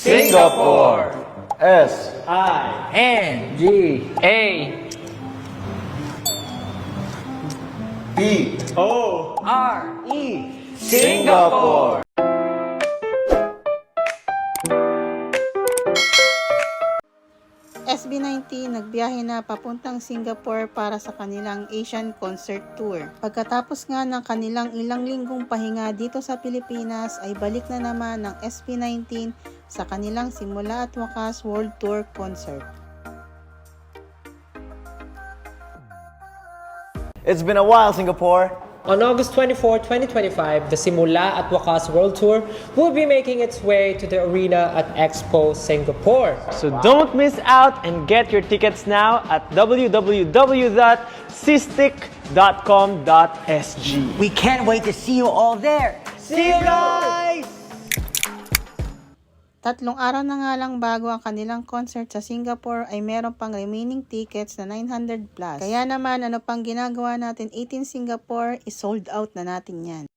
Singapore. S-I-N-G-A P-O-R-E Singapore. SB19 nagbiyahe na papuntang Singapore para sa kanilang Asian Concert Tour. Pagkatapos nga ng kanilang ilang linggong pahinga dito sa Pilipinas ay balik na naman ng SB19 sa kanilang Simula at Wakas World Tour Concert. It's been a while, Singapore. On August 24, 2025, the Simula at Wakas World Tour will be making its way to the arena at Expo Singapore. So don't miss out and get your tickets now at www.cistic.com.sg. We can't wait to see you all there. See you guys! 3 araw na nga lang bago ang kanilang concert sa Singapore ay meron pang remaining tickets na 900 plus. Kaya naman ano pang ginagawa natin, 18 Singapore is sold out na natin yan.